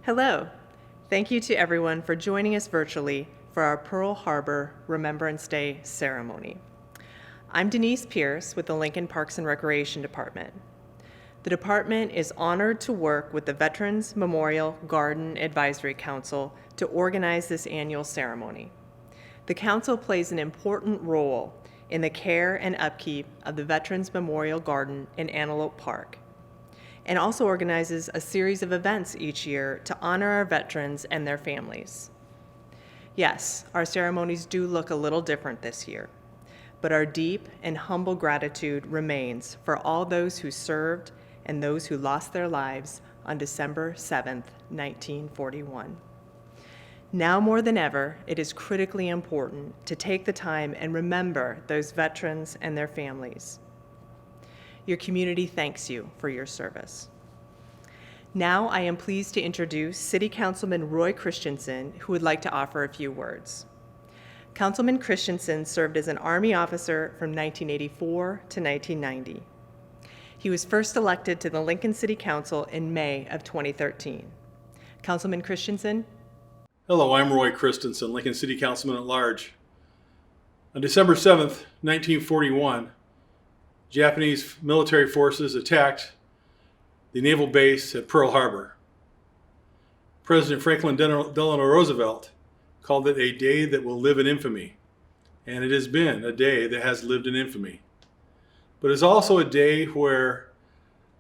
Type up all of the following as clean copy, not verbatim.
Hello. Thank you to everyone for joining us virtually for our Pearl Harbor Remembrance Day ceremony. I'm Denise Pierce with the Lincoln Parks and Recreation Department. The department is honored to work with the Veterans Memorial Garden Advisory Council to organize this annual ceremony. The council plays an important role in the care and upkeep of the Veterans Memorial Garden in Antelope Park, and also organizes a series of events each year to honor our veterans and their families. Yes, our ceremonies do look a little different this year, but our deep and humble gratitude remains for all those who served and those who lost their lives on December 7th, 1941. Now more than ever, it is critically important to take the time and remember those veterans and their families. Your community thanks you for your service. Now I am pleased to introduce City Councilman Roy Christensen, who would like to offer a few words. Councilman Christensen served as an Army officer from 1984 to 1990. He was first elected to the Lincoln City Council in May of 2013. Councilman Christensen. Hello, I'm Roy Christensen, Lincoln City Councilman at Large. On December 7th, 1941, Japanese military forces attacked the naval base at Pearl Harbor. President Franklin Delano Roosevelt called it a day that will live in infamy, and it has been a day that has lived in infamy. But it's also a day where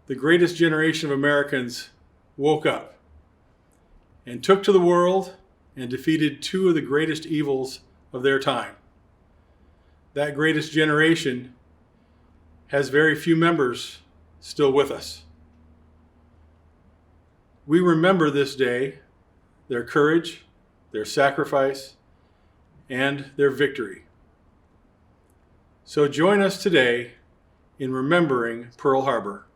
the greatest generation of Americans woke up and took to the world and defeated two of the greatest evils of their time. That greatest generation has very few members still with us. We remember this day, their courage, their sacrifice, and their victory. So join us today in remembering Pearl Harbor.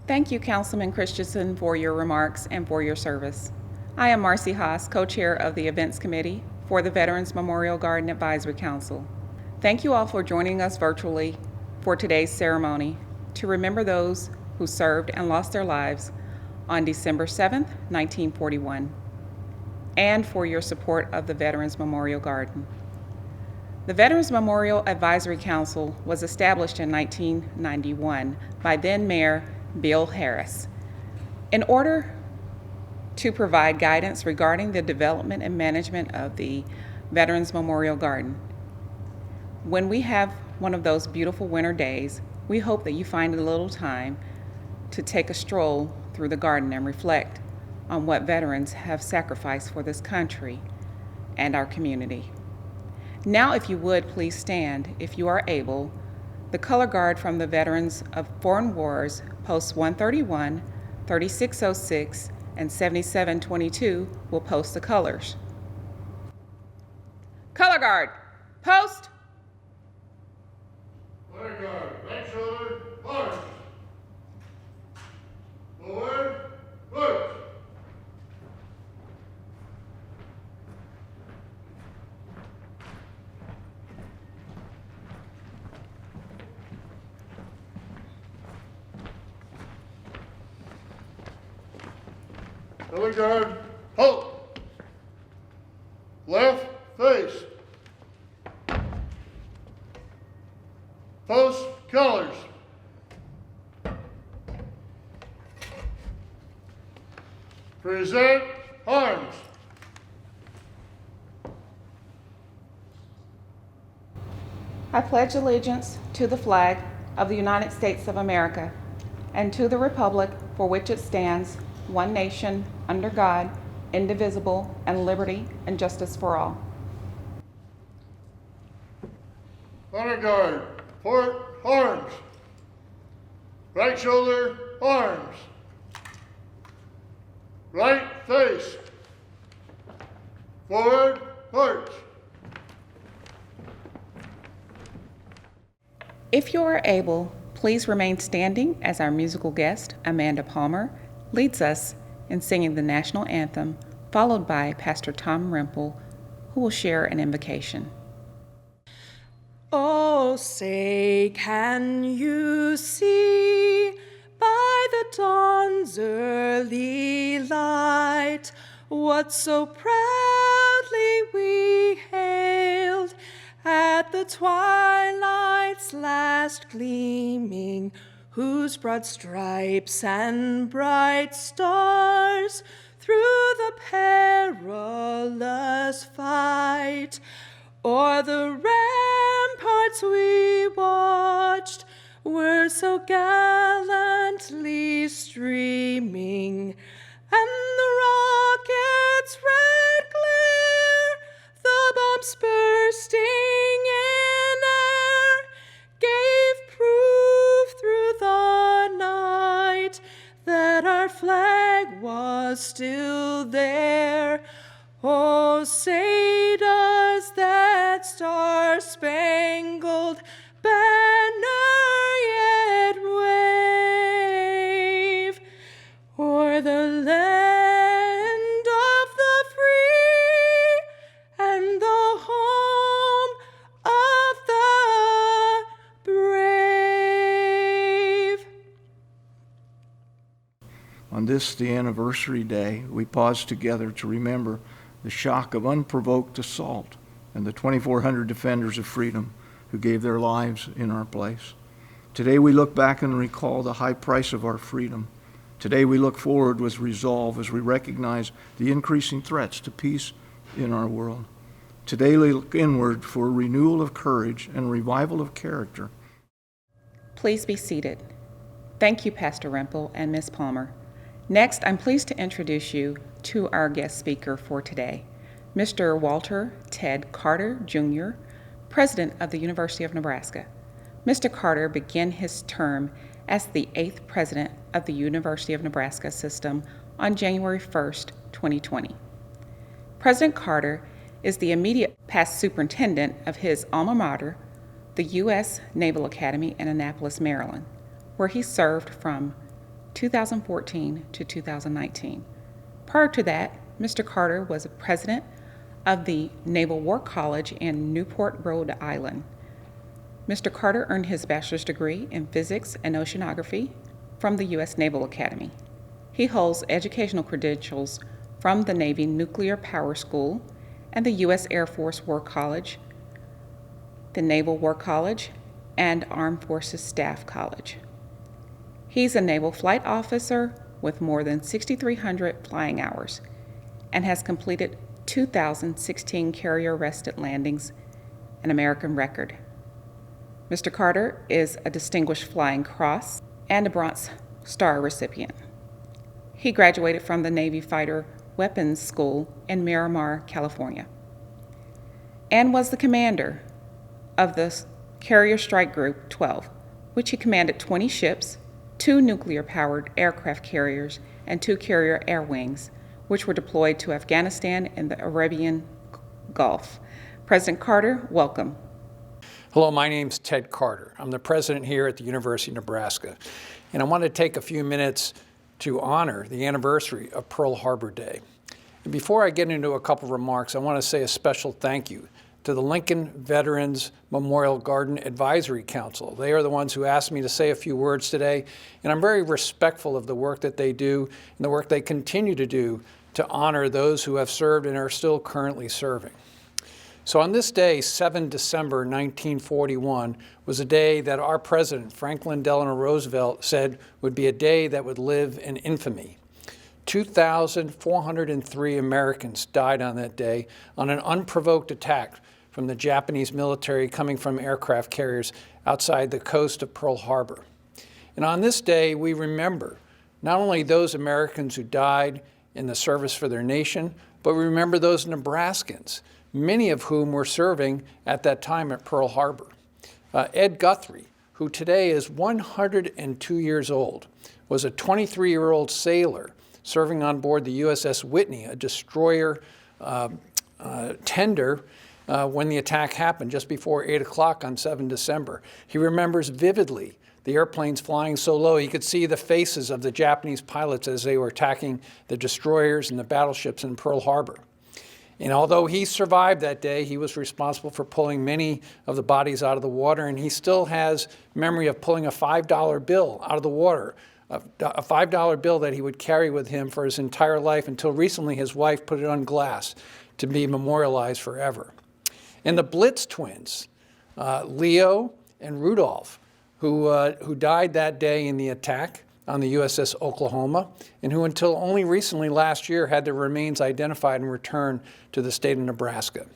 Thank you, Councilman Christensen, for your remarks and for your service. I am Marcy Haas, co-chair of the Events Committee for the Veterans Memorial Garden Advisory Council. Thank you all for joining us virtually for today's ceremony to remember those who served and lost their lives on December 7th, 1941, and for your support of the Veterans Memorial Garden. The Veterans Memorial Advisory Council was established in 1991 by then Mayor Bill Harris in order to provide guidance regarding the development and management of the Veterans Memorial Garden. When we have one of those beautiful winter days, we hope that you find a little time to take a stroll through the garden and reflect on what veterans have sacrificed for this country and our community. Now, if you would, please stand, if you are able. The color guard from the Veterans of Foreign Wars, Posts 131, 3606, and 7722 will post the colors. Color guard, post. Color guard, right shoulder, march. Forward, march. Color guard, halt. Left face. Post colors. Present arms. I pledge allegiance to the flag of the United States of America and to the republic for which it stands, one nation, under God, indivisible, and liberty and justice for all. Honor guard, port arms. Right shoulder, arms. Right face. Forward, march. If you are able, please remain standing as our musical guest, Amanda Palmer, leads us in singing the National Anthem, followed by Pastor Tom Rempel, who will share an invocation. Oh, say, can you see by the dawn's early light what so proudly we hailed at the twilight's last gleaming, whose broad stripes and bright stars through the perilous fight o'er the ramparts we watched were so gallantly streaming, and the rocket's red glare, the bombs bursting in air, gave proof through the night that our flag was still there. Oh, say does that star-spangled banner yet wave o'er the land of the free and the home of the brave? On this, the anniversary day, we pause together to remember the shock of unprovoked assault and the 2,400 defenders of freedom who gave their lives in our place. Today we look back and recall the high price of our freedom. Today we look forward with resolve as we recognize the increasing threats to peace in our world. Today we look inward for renewal of courage and revival of character. Please be seated. Thank you, Pastor Rempel and Ms. Palmer. Next, I'm pleased to introduce you to our guest speaker for today, Mr. Walter Ted Carter, Jr., President of the University of Nebraska. Mr. Carter began his term as the 8th President of the University of Nebraska system on January 1st, 2020. President Carter is the immediate past superintendent of his alma mater, the U.S. Naval Academy in Annapolis, Maryland, where he served from 2014 to 2019. Prior to that, Mr. Carter was a president of the Naval War College in Newport, Rhode Island. Mr. Carter earned his bachelor's degree in physics and oceanography from the U.S. Naval Academy. He holds educational credentials from the Navy Nuclear Power School and the U.S. Air Force War College, the Naval War College, and Armed Forces Staff College. He's a naval flight officer with more than 6,300 flying hours and has completed 2,016 carrier-arrested landings, an American record. Mr. Carter is a Distinguished Flying Cross and a Bronze Star recipient. He graduated from the Navy Fighter Weapons School in Miramar, California, and was the commander of the Carrier Strike Group 12, which he commanded 20 ships, 2 nuclear-powered aircraft carriers, and 2 carrier air wings, which were deployed to Afghanistan and the Arabian Gulf. President Carter, welcome. Hello, my name's Ted Carter. I'm the president here at the University of Nebraska, and I want to take a few minutes to honor the anniversary of Pearl Harbor Day. And before I get into a couple of remarks, I want to say a special thank you to the Lincoln Veterans Memorial Garden Advisory Council. They are the ones who asked me to say a few words today, and I'm very respectful of the work that they do and the work they continue to do to honor those who have served and are still currently serving. So on this day, 7 December 1941, was a day that our president, Franklin Delano Roosevelt, said would be a day that would live in infamy. 2,403 Americans died on that day on an unprovoked attack from the Japanese military coming from aircraft carriers outside the coast of Pearl Harbor. And on this day, we remember not only those Americans who died in the service for their nation, but we remember those Nebraskans, many of whom were serving at that time at Pearl Harbor. Ed Guthrie, who today is 102 years old, was a 23-year-old sailor serving on board the USS Whitney, a destroyer tender, when the attack happened just before 8 o'clock on 7 December. He remembers vividly the airplanes flying so low, you could see the faces of the Japanese pilots as they were attacking the destroyers and the battleships in Pearl Harbor. And although he survived that day, he was responsible for pulling many of the bodies out of the water, and he still has memory of pulling a $5 bill out of the water, a $5 bill that he would carry with him for his entire life until recently his wife put it on glass to be memorialized forever. And the Blitz Twins, Leo and Rudolph, who died that day in the attack on the USS Oklahoma, and who until only recently last year had their remains identified and returned to the state of Nebraska.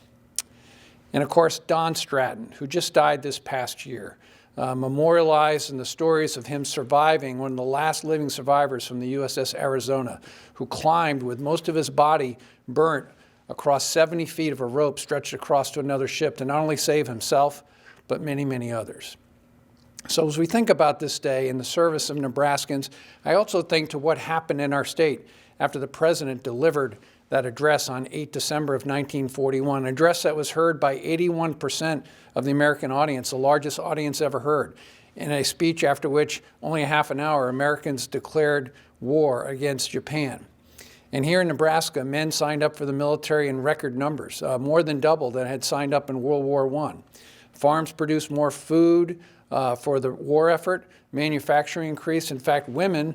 And of course, Don Stratton, who just died this past year, memorialized in the stories of him surviving, one of the last living survivors from the USS Arizona, who climbed with most of his body burnt across 70 feet of a rope stretched across to another ship to not only save himself, but many, many others. So as we think about this day in the service of Nebraskans, I also think to what happened in our state after the president delivered that address on 8 December of 1941, an address that was heard by 81% of the American audience, the largest audience ever heard, in a speech after which only a half an hour Americans declared war against Japan. And here in Nebraska, men signed up for the military in record numbers, more than double that had signed up in World War I. Farms produced more food for the war effort. Manufacturing increased. In fact, women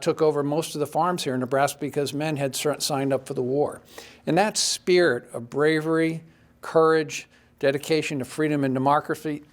took over most of the farms here in Nebraska because men had signed up for the war. And that spirit of bravery, courage, dedication to freedom and democracy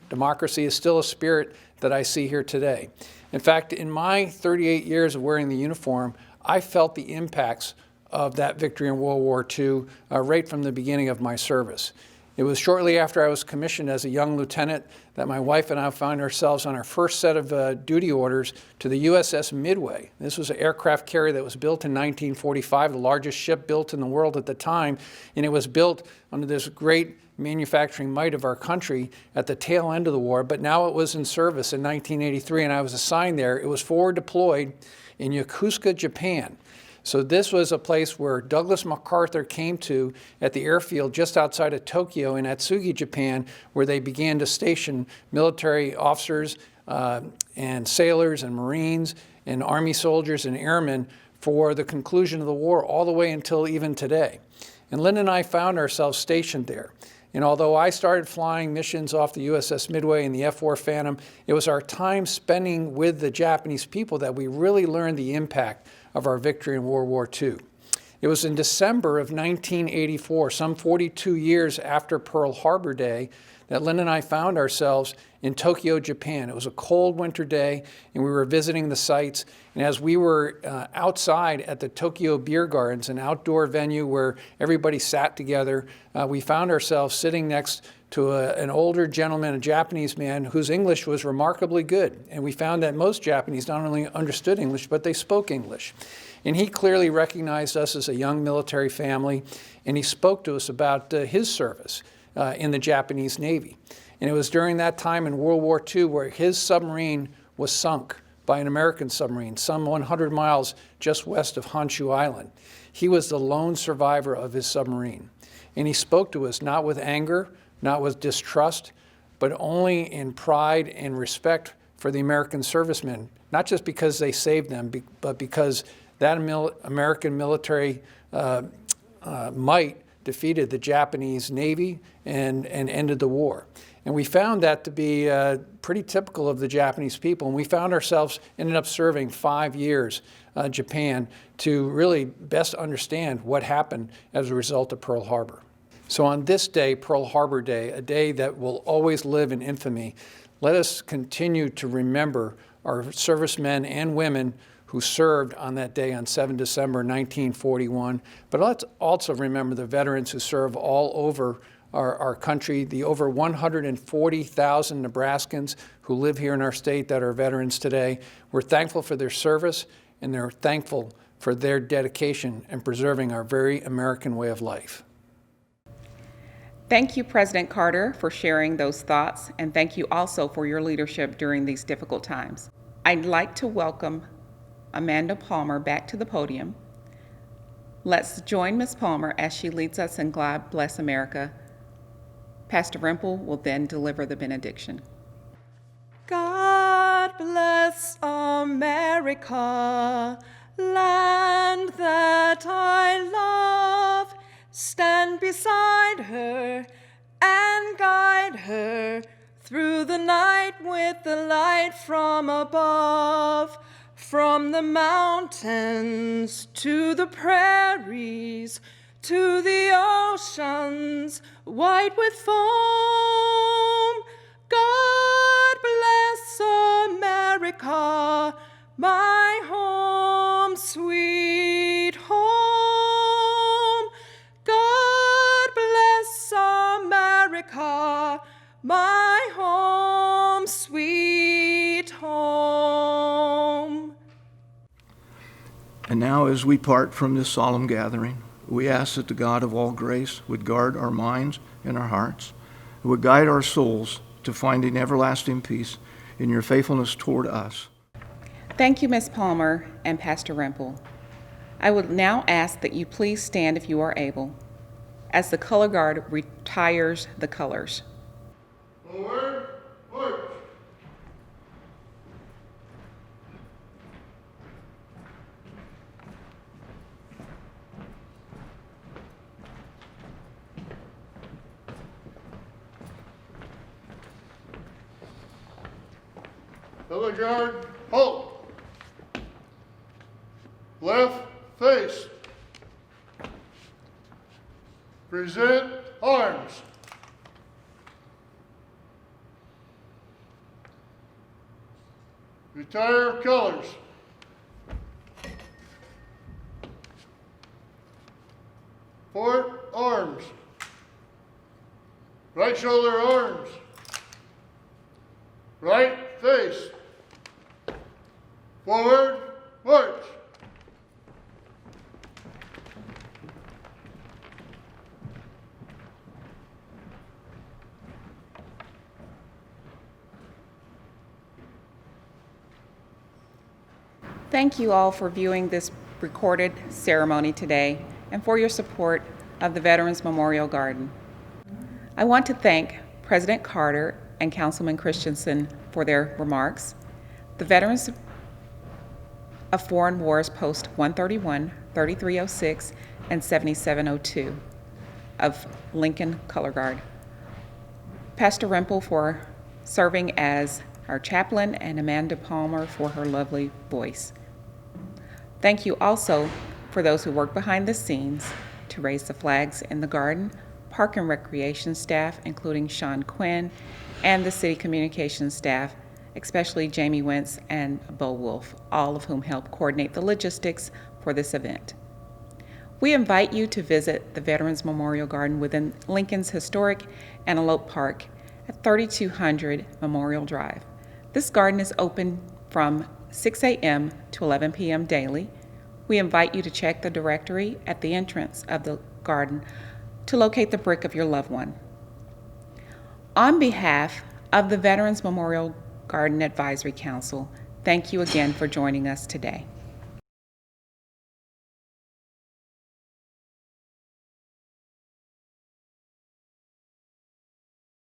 is still a spirit that I see here today. In fact, in my 38 years of wearing the uniform, I felt the impacts of that victory in World War II right from the beginning of my service. It was shortly after I was commissioned as a young lieutenant that my wife and I found ourselves on our first set of duty orders to the USS Midway. This was an aircraft carrier that was built in 1945, the largest ship built in the world at the time, and it was built under this great manufacturing might of our country at the tail end of the war, but now it was in service in 1983, and I was assigned there. It was forward deployed in Yokosuka, Japan. So this was a place where Douglas MacArthur came to at the airfield just outside of Tokyo in Atsugi, Japan, where they began to station military officers and sailors and Marines and Army soldiers and airmen for the conclusion of the war all the way until even today. And Lynn and I found ourselves stationed there. And although I started flying missions off the USS Midway and the F-4 Phantom, it was our time spending with the Japanese people that we really learned the impact of our victory in World War II. It was in December of 1984, some 42 years after Pearl Harbor Day, that Lynn and I found ourselves in Tokyo, Japan. It was a cold winter day, and we were visiting the sites. And as we were outside at the Tokyo Beer Gardens, an outdoor venue where everybody sat together, we found ourselves sitting next to an older gentleman, a Japanese man, whose English was remarkably good. And we found that most Japanese not only understood English, but they spoke English. And he clearly recognized us as a young military family, and he spoke to us about his service in the Japanese Navy. And it was during that time in World War II where his submarine was sunk by an American submarine, some 100 miles just west of Honshu Island. He was the lone survivor of his submarine. And he spoke to us not with anger, not with distrust, but only in pride and respect for the American servicemen, not just because they saved them, but because that American military might defeated the Japanese Navy and ended the war. And we found that to be pretty typical of the Japanese people. And we found ourselves, ended up serving 5 years Japan to really best understand what happened as a result of Pearl Harbor. So on this day, Pearl Harbor Day, a day that will always live in infamy, let us continue to remember our servicemen and women who served on that day on 7 December 1941. But let's also remember the veterans who serve all over our country, the over 140,000 Nebraskans who live here in our state that are veterans today. We're thankful for their service, and they're thankful for their dedication in preserving our very American way of life. Thank you, President Carter, for sharing those thoughts, and thank you also for your leadership during these difficult times. I'd like to welcome Amanda Palmer back to the podium. Let's join Ms. Palmer as she leads us in God Bless America. Pastor Rimple will then deliver the benediction. God bless America, land that I love. Stand beside her and guide her through the night with the light from above. From the mountains to the prairies, to the oceans white with foam. God bless America, my home, sweet home. God bless America, my home, sweet home. And now, as we part from this solemn gathering, we ask that the God of all grace would guard our minds and our hearts, and would guide our souls to finding everlasting peace in your faithfulness toward us. Thank you, Ms. Palmer and Pastor Rempel. I would now ask that you please stand if you are able, as the color guard retires the colors. Forward, march. Color guard, halt. Left face. Present arms. Retire colors. Port arms. Right shoulder arms. Right face. Forward, march. Thank you all for viewing this recorded ceremony today and for your support of the Veterans Memorial Garden. I want to thank President Carter and Councilman Christensen for their remarks, the Veterans of Foreign Wars Post 131, 3306, and 7702 of Lincoln Color Guard, Pastor Rempel for serving as our chaplain, and Amanda Palmer for her lovely voice. Thank you also for those who work behind the scenes to raise the flags in the garden, Park and Recreation staff, including Sean Quinn, and the City Communications staff, especially Jamie Wentz and Bo Wolf, all of whom helped coordinate the logistics for this event. We invite you to visit the Veterans Memorial Garden within Lincoln's historic Antelope Park at 3200 Memorial Drive. This garden is open from 6 a.m. to 11 p.m. daily. We invite you to check the directory at the entrance of the garden to locate the brick of your loved one. On behalf of the Veterans Memorial Garden Advisory Council, thank you again for joining us today.